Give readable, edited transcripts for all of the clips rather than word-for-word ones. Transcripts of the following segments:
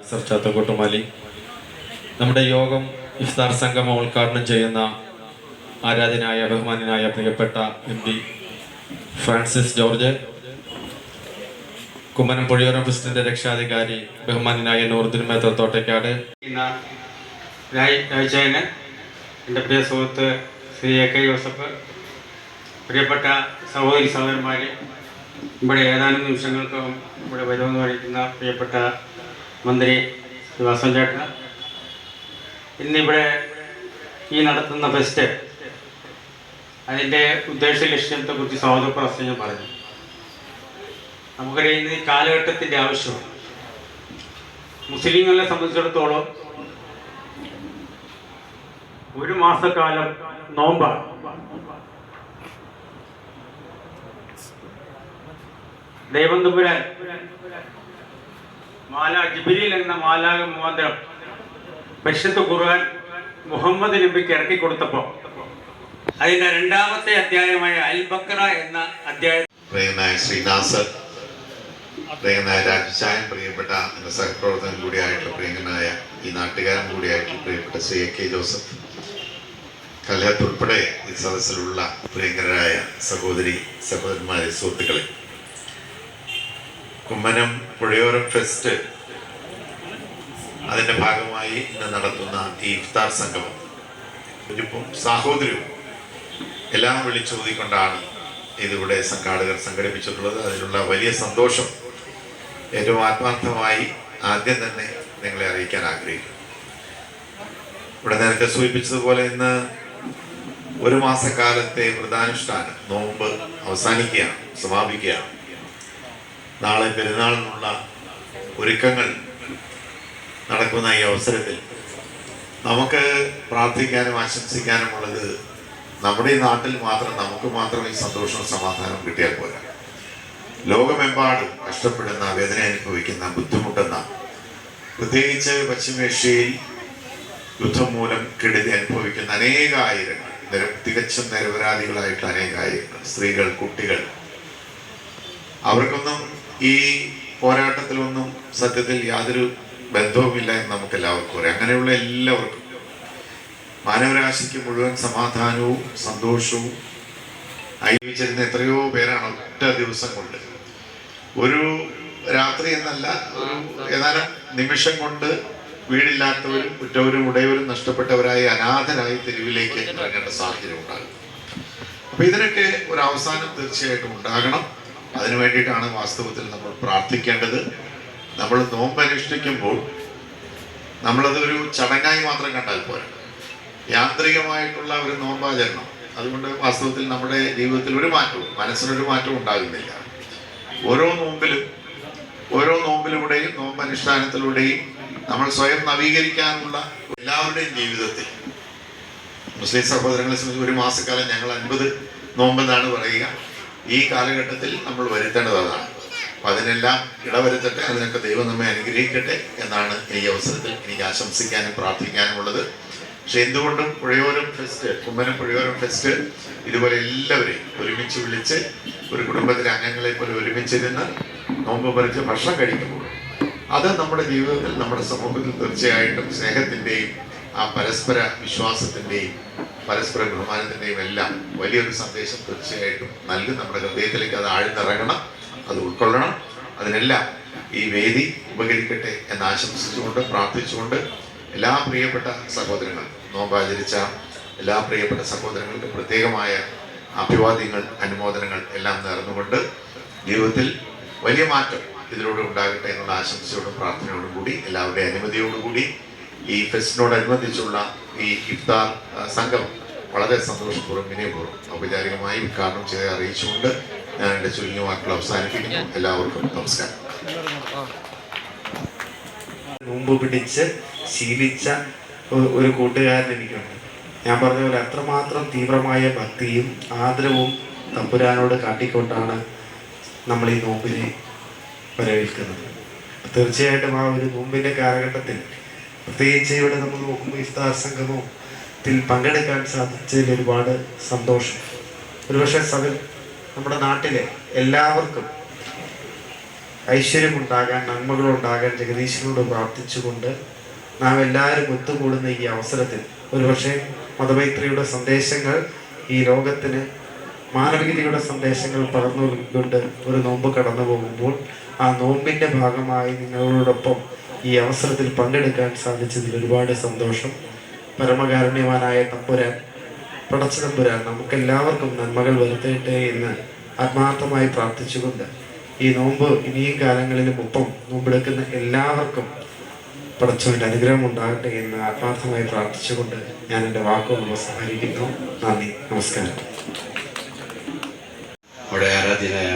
Sir ചാത്തക്കോട്ടുമാലി നമ്മുടെ യോഗം ഇഫ്താർ സംഗമം ഉദ്ഘാടനം ചെയ്യുന്ന ആരാധനായ ബഹുമാനായ പ്രിയപ്പെട്ട MP ഫ്രാൻസിസ് ജോർജ്, കുമ്മനം പുഴയോരം ഫെസ്റ്റിന്റെ രക്ഷാധികാരി ബഹുമാനായ നൂറുദ്ദീൻ മേത്തർ തോട്ടയ്ക്കാട്, രാജേന്, എൻ്റെ പ്രിയ സുഹൃത്ത് ശ്രീ AK ജോസഫ്, പ്രിയപ്പെട്ട സഹോദരി സഹോദരന്മാർ, ഇവിടെ ഏതാനും നിമിഷങ്ങൾക്ക് ഇവിടെ വരുമെന്ന് പറയുന്ന പ്രിയപ്പെട്ട മന്ത്രി ശ്രീ വാസവൻ ചേട്ടൻ, ഇന്നിവിടെ ഈ നടത്തുന്ന ഫെസ്റ്റ് അതിൻ്റെ ഉദ്ദേശ ലക്ഷ്യത്തെക്കുറിച്ച് സ്വാഗത പ്രസംഗം പറഞ്ഞു. നമുക്കറിയാം ഇന്ന് ഈ കാലഘട്ടത്തിൻ്റെ ആവശ്യമാണ്. മുസ്ലിങ്ങളെ സംബന്ധിച്ചിടത്തോളം ഒരു മാസക്കാലം നോമ്പാണ്. ദൈവം തമ്പുരാൻ ജിബ്രീൽ എന്ന മാലാക മുഖാന്തരം പരിശുദ്ധ ഖുർആൻ മുഹമ്മദ് നബിക്ക് ഇറക്കി കൊടുത്തപ്പോൾ അതിന്റെ രണ്ടാമത്തെ അധ്യായമായ അൽ ബഖറ എന്ന അധ്യായം ശ്രീ നാസർ, പ്രിയനായ രാജചായൻ, പ്രിയപ്പെട്ട എൻ്റെ സഹപ്രവർത്തകൻ കൂടിയായിട്ടുള്ള പ്രിയങ്കനായ ഈ നാട്ടുകാരൻ കൂടിയായിട്ടുള്ള പ്രിയപ്പെട്ട ശ്രീ AK ജോസഫ്, കല്യാത്ത് ഉൾപ്പെടെ ഈ സദസ്സിലുള്ള പ്രിയങ്കരായ സഹോദരി സഹോദരന്മാരെ, സുഹൃത്തുക്കളെ, കുമ്മനം പുഴയോരം ഫെസ്റ്റ് അതിൻ്റെ ഭാഗമായി ഇന്ന് നടത്തുന്ന ഈ ഇഫ്താർ സംഗമം ഒരുപ്പും സാഹോദര്യവും എല്ലാം വിളിച്ചോതിക്കൊണ്ടാണ് ഇതിവിടെ സംഘാടകർ സംഘടിപ്പിച്ചിട്ടുള്ളത്. അതിനുള്ള വലിയ സന്തോഷം ഏറ്റവും ആത്മാർത്ഥമായി ആദ്യം തന്നെ നിങ്ങളെ അറിയിക്കാൻ ആഗ്രഹിക്കുന്നു. ഇവിടെ നേരത്തെ സൂചിപ്പിച്ചതുപോലെ ഇന്ന് ഒരു മാസക്കാലത്തെ വ്രതാനുഷ്ഠാനം നോമ്പ് അവസാനിക്കുകയാണ്, സമാപിക്കുകയാണ്. നാളെ പെരുന്നാളിനുള്ള ഒരുക്കങ്ങൾ നടക്കുന്ന ഈ അവസരത്തിൽ നമുക്ക് പ്രാർത്ഥിക്കാനും ആശംസിക്കാനുമുള്ളത് നമ്മുടെ ഈ നാട്ടിൽ മാത്രം നമുക്ക് മാത്രം ഈ സന്തോഷവും സമാധാനവും കിട്ടിയാൽ പോരാ. ലോകമെമ്പാടും കഷ്ടപ്പെടുന്ന, വേദന അനുഭവിക്കുന്ന, ബുദ്ധിമുട്ടുന്ന, പ്രത്യേകിച്ച് പശ്ചിമേഷ്യയിൽ യുദ്ധം മൂലം കെടുതി അനുഭവിക്കുന്ന അനേകായിരങ്ങൾ, തികച്ചും നിരപരാധികളായിട്ടുള്ള അനേകായിരങ്ങൾ, സ്ത്രീകൾ, കുട്ടികൾ, അവർക്കൊന്നും ഈ പോരാട്ടത്തിലൊന്നും സത്യത്തിൽ യാതൊരു ബന്ധവുമില്ല എന്ന് നമുക്ക് എല്ലാവർക്കും അറിയാം. അങ്ങനെയുള്ള എല്ലാവർക്കും മാനവരാശിക്ക് മുഴുവൻ സമാധാനവും സന്തോഷവും അയവിച്ചിരുന്ന എത്രയോ പേരാണ് ഒറ്റ ദിവസം കൊണ്ട്, ഒരു രാത്രി എന്നല്ല, ഒരു ഏതാനും നിമിഷം കൊണ്ട് വീടില്ലാത്തവരും ഉറ്റവരും ഉടയവരും നഷ്ടപ്പെട്ടവരായി അനാഥരായി തെരുവിലേക്ക് ഇറങ്ങേണ്ട സാഹചര്യം ഉണ്ടാകും. അപ്പൊ ഇതിനൊക്കെ ഒരു അവസാനം തീർച്ചയായിട്ടും ഉണ്ടാകണം. അതിനു വേണ്ടിയിട്ടാണ് വാസ്തവത്തിൽ നമ്മൾ പ്രാർത്ഥിക്കേണ്ടത്. നമ്മൾ നോമ്പ് അനുഷ്ഠിക്കുമ്പോൾ നമ്മളതൊരു ചടങ്ങായി മാത്രം കണ്ടാൽ പോരാ, യാന്ത്രികമായിട്ടുള്ള ഒരു നോമ്പാചരണം. അതുകൊണ്ട് വാസ്തവത്തിൽ നമ്മുടെ ജീവിതത്തിൽ ഒരു മാറ്റവും, മനസ്സിനൊരു മാറ്റവും ഉണ്ടാകുന്നില്ല. ഓരോ നോമ്പിലൂടെയും നോമ്പനുഷ്ഠാനത്തിലൂടെയും നമ്മൾ സ്വയം നവീകരിക്കാനുള്ള എല്ലാവരുടെയും ജീവിതത്തിൽ, മുസ്ലിം സഹോദരങ്ങളെ സംബന്ധിച്ച് ഒരു മാസക്കാലം ഞങ്ങൾ 50 നോമ്പെന്നാണ് പറയുക. ഈ കാലഘട്ടത്തിൽ നമ്മൾ വരുത്തേണ്ടത് അതാണ്. അപ്പം അതിനെല്ലാം ഇടവരുത്തട്ടെ, അതിനൊക്കെ ദൈവം നമ്മെ അനുഗ്രഹിക്കട്ടെ എന്നാണ് ഈ അവസരത്തിൽ എനിക്ക് ആശംസിക്കാനും പ്രാർത്ഥിക്കാനുമുള്ളത്. പക്ഷെ എന്തുകൊണ്ടും പുഴയോരം ഫെസ്റ്റ്, കുമ്മനം പുഴയോരം ഫെസ്റ്റ് ഇതുപോലെ എല്ലാവരെയും ഒരുമിച്ച് വിളിച്ച് ഒരു കുടുംബത്തിലെ അംഗങ്ങളെ പോലെ ഒരുമിച്ചിരുന്ന് നോമ്പ് പറിച്ച് ഭക്ഷണം കഴിക്കുമ്പോൾ അത് നമ്മുടെ ജീവിതത്തിൽ, നമ്മുടെ സമൂഹത്തിൽ തീർച്ചയായിട്ടും സ്നേഹത്തിൻ്റെയും ആ പരസ്പര വിശ്വാസത്തിൻ്റെയും പരസ്പര ബഹുമാനത്തിൻ്റെയും എല്ലാം വലിയൊരു സന്ദേശം തീർച്ചയായിട്ടും നൽകും. നമ്മുടെ ഹൃദയത്തിലേക്ക് അത് ആഴ്ന്നിറങ്ങണം, അത് ഉൾക്കൊള്ളണം. അതിനെല്ലാം ഈ വേദി ഉപകരിക്കട്ടെ എന്ന് ആശംസിച്ചുകൊണ്ട് പ്രാർത്ഥിച്ചുകൊണ്ട് എല്ലാ പ്രിയപ്പെട്ട സഹോദരങ്ങൾ, നോമ്പാചരിച്ച എല്ലാ പ്രിയപ്പെട്ട സഹോദരങ്ങൾക്ക് പ്രത്യേകമായ അഭിവാദ്യങ്ങൾ, അനുമോദനങ്ങൾ എല്ലാം നേർന്നുകൊണ്ട് ജീവിതത്തിൽ വലിയ മാറ്റം ഇതിലൂടെ ഉണ്ടാകട്ടെ എന്നുള്ള ആശംസയോടും പ്രാർത്ഥനയോടും കൂടി എല്ലാവരുടെയും അനുമതിയോടുകൂടി ഈ ഫെസ്റ്റിനോടനുബന്ധിച്ചുള്ള ഈ ഇഫ്താർ സംഘം വളരെ സന്തോഷപൂർവ്വം, വിനയപൂർവ്വം ഔപചാരികമായി ഉദ്ഘാടനം ചെയ്ത് അറിയിച്ചുകൊണ്ട് ഞാൻ എൻ്റെ ചുരുങ്ങിയ വാക്കുകൾ അവസാനിപ്പിക്കുന്നു. എല്ലാവർക്കും നമസ്കാരം. നോമ്പ് പിടിച്ച് ശീലിച്ച ഒരു കൂട്ടുകാരൻ എനിക്കുണ്ട്. ഞാൻ പറഞ്ഞ പോലെ അത്രമാത്രം തീവ്രമായ ഭക്തിയും ആദരവും തമ്പുരാനോട് കാട്ടിക്കൊണ്ടാണ് നമ്മൾ ഈ നോമ്പിനെ വരവേൽക്കുന്നത്. തീർച്ചയായിട്ടും ആ ഒരു നോമ്പിൻ്റെ കാലഘട്ടത്തിൽ, പ്രത്യേകിച്ച് ഇവിടെ നമ്മൾ നോക്കുമ്പോൾ ഇഫ്താർ സംഗമത്തിൽ പങ്കെടുക്കാൻ സാധിച്ചതിൽ ഒരുപാട് സന്തോഷം. ഒരുപക്ഷെ നമ്മുടെ നാട്ടിലെ എല്ലാവർക്കും ഐശ്വര്യമുണ്ടാകാൻ, നന്മകളുണ്ടാകാൻ ജഗദീശനോട് പ്രാർത്ഥിച്ചുകൊണ്ട് നാം എല്ലാവരും ഒത്തുകൂടുന്ന ഈ അവസരത്തിൽ ഒരുപക്ഷെ മതമൈത്രിയുടെ സന്ദേശങ്ങൾ ഈ ലോകത്തിന്, മാനവികതയുടെ സന്ദേശങ്ങൾ പകർന്നുകൊണ്ട് ഒരു നോമ്പ് കടന്നു പോകുമ്പോൾ ആ നോമ്പിൻ്റെ ഭാഗമായി നിങ്ങളോടൊപ്പം ഈ അവസരത്തിൽ പങ്കെടുക്കാൻ സാധിച്ചതിൽ ഒരുപാട് സന്തോഷം. പരമകാരുണ്യവാനായ തമ്പുരാൻ, പടച്ച തമ്പുരാൻ നമുക്കെല്ലാവർക്കും നന്മകൾ വരുത്തട്ടെ എന്ന് ആത്മാർത്ഥമായി പ്രാർത്ഥിച്ചുകൊണ്ട് ഈ നോമ്പ് ഇനിയും കാലങ്ങളിലും ഒപ്പം നോമ്പെടുക്കുന്ന എല്ലാവർക്കും പടച്ചവൻ്റെ അനുഗ്രഹം ഉണ്ടാകട്ടെ എന്ന് ആത്മാർത്ഥമായി പ്രാർത്ഥിച്ചുകൊണ്ട് ഞാൻ എൻ്റെ വാക്കുകൾ ഉപസംഹരിക്കുന്നു. നന്ദി, നമസ്കാരം. അവിടെ ആരാധ്യനായ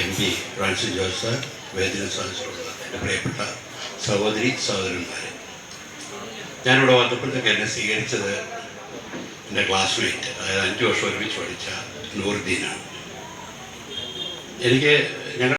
MP ഫ്രാൻസിസ് ജോസ്, വേദിന സദസ്സിലുള്ള എൻ്റെ പ്രിയപ്പെട്ട സഹോദരി സഹോദരന്മാരെ, ഞാനിവിടെ വന്നപ്പോഴത്തേക്ക് എന്നെ സ്വീകരിച്ചത് എൻ്റെ ക്ലാസ്മേറ്റ്, അതായത് 5 വർഷം ഒരുമിച്ച് പഠിച്ച നൂറുദ്ദീനാണ്. എനിക്ക്